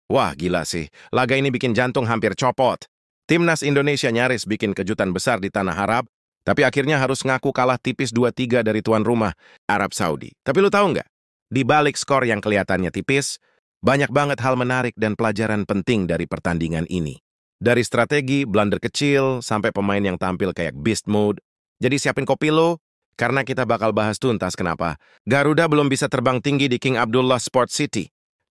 Wah, gila sih. Laga ini bikin jantung hampir copot. Timnas Indonesia nyaris bikin kejutan besar di tanah Arab, tapi akhirnya harus ngaku kalah tipis 2-3 dari tuan rumah, Arab Saudi. Tapi lu tahu nggak? Di balik skor yang kelihatannya tipis, banyak banget hal menarik dan pelajaran penting dari pertandingan ini. Dari strategi, blunder kecil, sampai pemain yang tampil kayak beast mode. Jadi siapin kopi lo, karena kita bakal bahas tuntas kenapa Garuda belum bisa terbang tinggi di King Abdullah Sport City.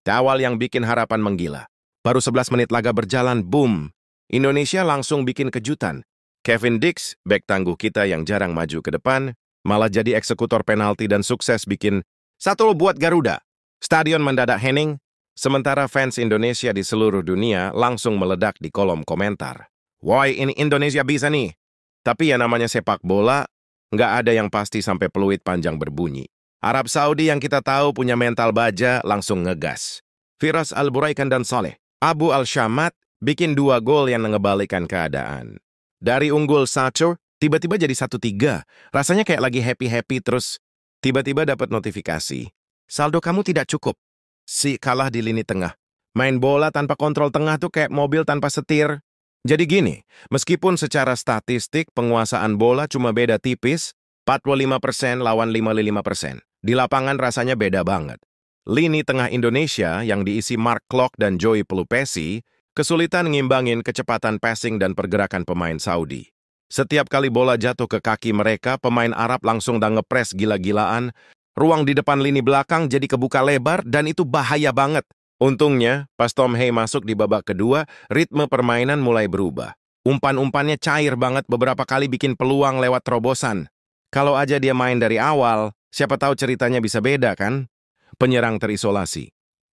Awal yang bikin harapan menggila. Baru 11 menit laga berjalan, boom. Indonesia langsung bikin kejutan. Kevin Dix, bek tangguh kita yang jarang maju ke depan, malah jadi eksekutor penalti dan sukses bikin 1-0 buat Garuda. Stadion mendadak hening, sementara fans Indonesia di seluruh dunia langsung meledak di kolom komentar. Woi, ini Indonesia bisa nih. Tapi ya namanya sepak bola, nggak ada yang pasti sampai peluit panjang berbunyi. Arab Saudi yang kita tahu punya mental baja langsung ngegas. Firas Al-Buraikan dan Saleh Abu Al-Shamat bikin 2 gol yang ngebalikan keadaan. Dari unggul 1, tiba-tiba jadi 1-3. Rasanya kayak lagi happy-happy terus tiba-tiba dapat notifikasi. Saldo kamu tidak cukup. Si kalah di lini tengah. Main bola tanpa kontrol tengah tuh kayak mobil tanpa setir. Jadi gini, meskipun secara statistik penguasaan bola cuma beda tipis, 45% lawan 55%. Di lapangan rasanya beda banget. Lini tengah Indonesia yang diisi Mark Klok dan Joey Pelupesi kesulitan ngimbangin kecepatan passing dan pergerakan pemain Saudi. Setiap kali bola jatuh ke kaki mereka, pemain Arab langsung ngepres gila-gilaan. Ruang di depan lini belakang jadi kebuka lebar dan itu bahaya banget. Untungnya, pas Tom Hey masuk di babak kedua, ritme permainan mulai berubah. Umpan-umpannya cair banget, beberapa kali bikin peluang lewat terobosan. Kalau aja dia main dari awal, siapa tahu ceritanya bisa beda kan? Penyerang terisolasi.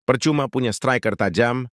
Percuma punya striker tajam,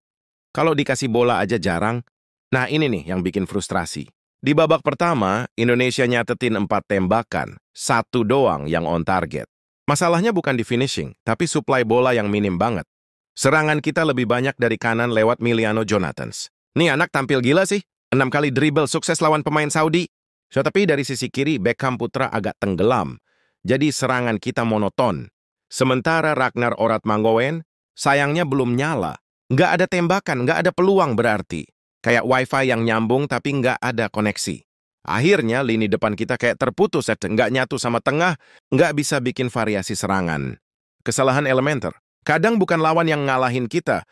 kalau dikasih bola aja jarang. Nah ini nih yang bikin frustrasi. Di babak pertama, Indonesia nyatetin 4 tembakan, 1 doang yang on target. Masalahnya bukan di finishing, tapi supply bola yang minim banget. Serangan kita lebih banyak dari kanan lewat Miliano Jonathans. Nih anak tampil gila sih, 6 kali dribble sukses lawan pemain Saudi. So, tapi dari sisi kiri, Beckham Putra agak tenggelam. Jadi serangan kita monoton. Sementara Ragnar Orat Manggowen, sayangnya belum nyala. Nggak ada tembakan, nggak ada peluang berarti. Kayak wifi yang nyambung tapi nggak ada koneksi. Akhirnya lini depan kita kayak terputus, nggak nyatu sama tengah, nggak bisa bikin variasi serangan. Kesalahan elementer. Kadang bukan lawan yang ngalahin kita,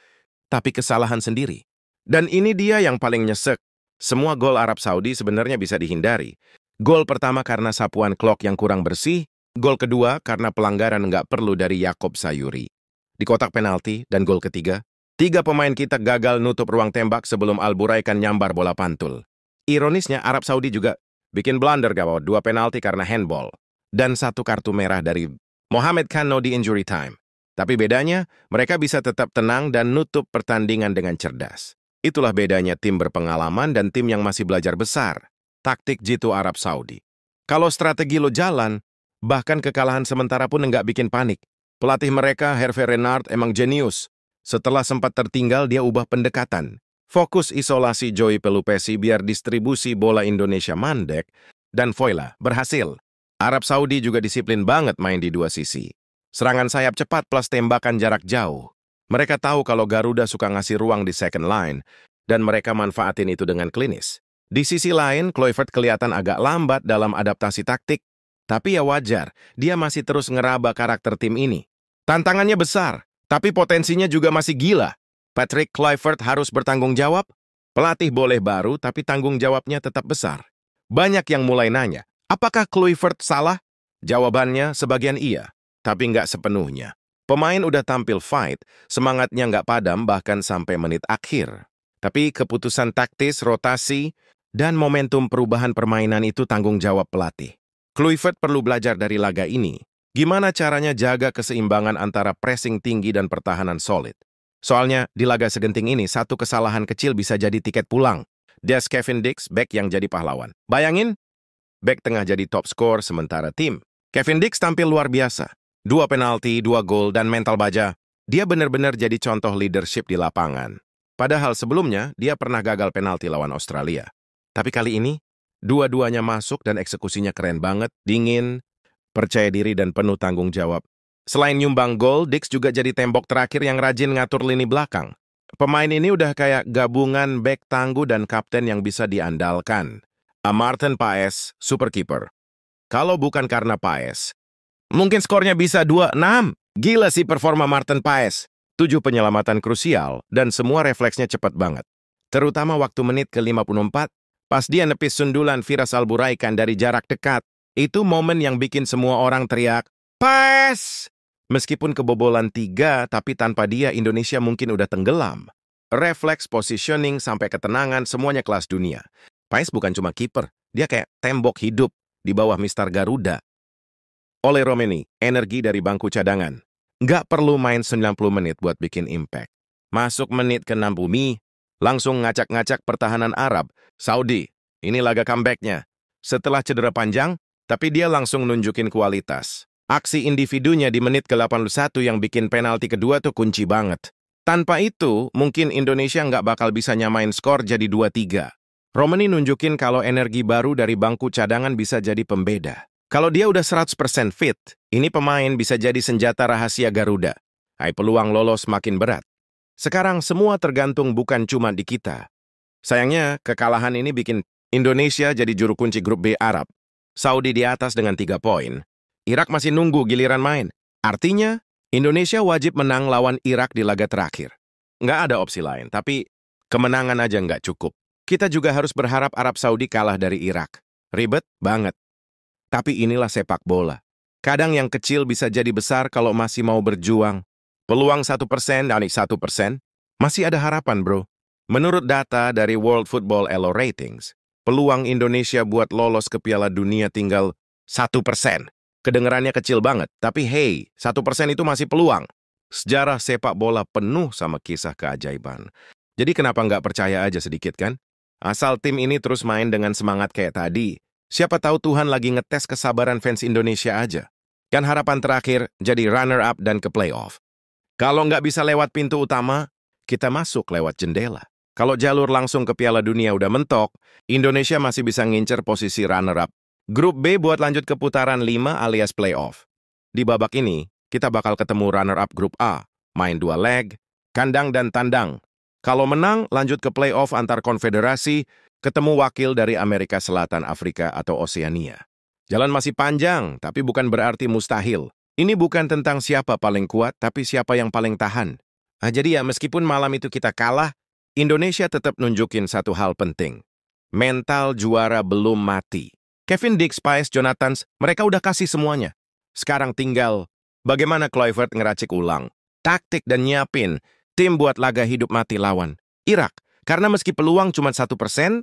tapi kesalahan sendiri. Dan ini dia yang paling nyesek. Semua gol Arab Saudi sebenarnya bisa dihindari. Gol pertama karena sapuan Klok yang kurang bersih, gol kedua karena pelanggaran nggak perlu dari Yakob Sayuri. Di kotak penalti dan gol ketiga, 3 pemain kita gagal nutup ruang tembak sebelum Al-Buraikan nyambar bola pantul. Ironisnya Arab Saudi juga bikin blunder gawat, 2 penalti karena handball, dan 1 kartu merah dari Mohamed Kano di injury time. Tapi bedanya, mereka bisa tetap tenang dan nutup pertandingan dengan cerdas. Itulah bedanya tim berpengalaman dan tim yang masih belajar besar. Taktik jitu Arab Saudi. Kalau strategi lo jalan, bahkan kekalahan sementara pun nggak bikin panik. Pelatih mereka, Hervé Renard, emang jenius. Setelah sempat tertinggal, dia ubah pendekatan. Fokus isolasi Joey Pelupesi biar distribusi bola Indonesia mandek, dan voila, berhasil. Arab Saudi juga disiplin banget main di 2 sisi. Serangan sayap cepat plus tembakan jarak jauh. Mereka tahu kalau Garuda suka ngasih ruang di second line, dan mereka manfaatin itu dengan klinis. Di sisi lain, Kluivert kelihatan agak lambat dalam adaptasi taktik, tapi ya wajar, dia masih terus ngeraba karakter tim ini. Tantangannya besar, tapi potensinya juga masih gila. Patrick Kluivert harus bertanggung jawab. Pelatih boleh baru, tapi tanggung jawabnya tetap besar. Banyak yang mulai nanya, apakah Kluivert salah? Jawabannya sebagian iya, tapi nggak sepenuhnya. Pemain udah tampil fight, semangatnya nggak padam bahkan sampai menit akhir. Tapi keputusan taktis, rotasi, dan momentum perubahan permainan itu tanggung jawab pelatih. Kluivert perlu belajar dari laga ini. Gimana caranya jaga keseimbangan antara pressing tinggi dan pertahanan solid. Soalnya, di laga segenting ini, 1 kesalahan kecil bisa jadi tiket pulang. Des Kevin Dix, back yang jadi pahlawan. Bayangin, back tengah jadi top skor sementara tim. Kevin Dix tampil luar biasa. 2 penalti, 2 gol, dan mental baja. Dia benar-benar jadi contoh leadership di lapangan. Padahal sebelumnya, dia pernah gagal penalti lawan Australia. Tapi kali ini, dua-duanya masuk dan eksekusinya keren banget, dingin, percaya diri, dan penuh tanggung jawab. Selain nyumbang gol, Dix juga jadi tembok terakhir yang rajin ngatur lini belakang. Pemain ini udah kayak gabungan bek tangguh dan kapten yang bisa diandalkan. Martin Paes, super keeper. Kalau bukan karena Paes, mungkin skornya bisa 2-6. Gila sih performa Martin Paes. 7 penyelamatan krusial dan semua refleksnya cepat banget. Terutama waktu menit ke-54, pas dia nepis sundulan Firas Alburaikan dari jarak dekat. Itu momen yang bikin semua orang teriak, Paes! Meskipun kebobolan 3, tapi tanpa dia Indonesia mungkin udah tenggelam. Refleks, positioning, sampai ketenangan, semuanya kelas dunia. Paes bukan cuma kiper, dia kayak tembok hidup di bawah Mister Garuda. Oleh Romeni, energi dari bangku cadangan. Nggak perlu main 90 menit buat bikin impact. Masuk menit ke-60, langsung ngacak-ngacak pertahanan Arab. Saudi, ini laga comeback-nya. Setelah cedera panjang, tapi dia langsung nunjukin kualitas. Aksi individunya di menit ke-81 yang bikin penalti kedua tuh kunci banget. Tanpa itu, mungkin Indonesia nggak bakal bisa nyamain skor jadi 2-3. Romeni nunjukin kalau energi baru dari bangku cadangan bisa jadi pembeda. Kalau dia udah 100% fit, ini pemain bisa jadi senjata rahasia Garuda. Peluang lolos makin berat. Sekarang semua tergantung bukan cuma di kita. Sayangnya, kekalahan ini bikin Indonesia jadi juru kunci grup B Arab. Saudi di atas dengan 3 poin. Irak masih nunggu giliran main. Artinya, Indonesia wajib menang lawan Irak di laga terakhir. Nggak ada opsi lain, tapi kemenangan aja nggak cukup. Kita juga harus berharap Arab Saudi kalah dari Irak. Ribet banget. Tapi inilah sepak bola. Kadang yang kecil bisa jadi besar kalau masih mau berjuang. Peluang 1% dari 1%, masih ada harapan, bro. Menurut data dari World Football Elo Ratings, peluang Indonesia buat lolos ke Piala Dunia tinggal 1%. Kedengarannya kecil banget, tapi hey, 1% itu masih peluang. Sejarah sepak bola penuh sama kisah keajaiban. Jadi kenapa nggak percaya aja sedikit kan? Asal tim ini terus main dengan semangat kayak tadi, siapa tahu Tuhan lagi ngetes kesabaran fans Indonesia aja. Kan harapan terakhir jadi runner-up dan ke playoff. Kalau nggak bisa lewat pintu utama, kita masuk lewat jendela. Kalau jalur langsung ke Piala Dunia udah mentok, Indonesia masih bisa ngincer posisi runner-up. Grup B buat lanjut ke putaran 5 alias playoff. Di babak ini, kita bakal ketemu runner-up grup A, main 2 leg, kandang dan tandang. Kalau menang, lanjut ke playoff antar konfederasi, ketemu wakil dari Amerika Selatan, Afrika, atau Oseania. Jalan masih panjang, tapi bukan berarti mustahil. Ini bukan tentang siapa paling kuat, tapi siapa yang paling tahan. Jadi ya, meskipun malam itu kita kalah, Indonesia tetap nunjukin satu hal penting. Mental juara belum mati. Kevin Dix, Paes, Jonathans, mereka udah kasih semuanya. Sekarang tinggal bagaimana Kluivert ngeracik ulang, taktik dan nyiapin tim buat laga hidup mati lawan Irak. Karena meski peluang cuma 1%, 1%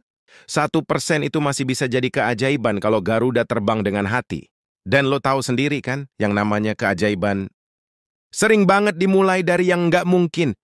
itu masih bisa jadi keajaiban kalau Garuda terbang dengan hati. Dan lo tahu sendiri kan, yang namanya keajaiban sering banget dimulai dari yang nggak mungkin.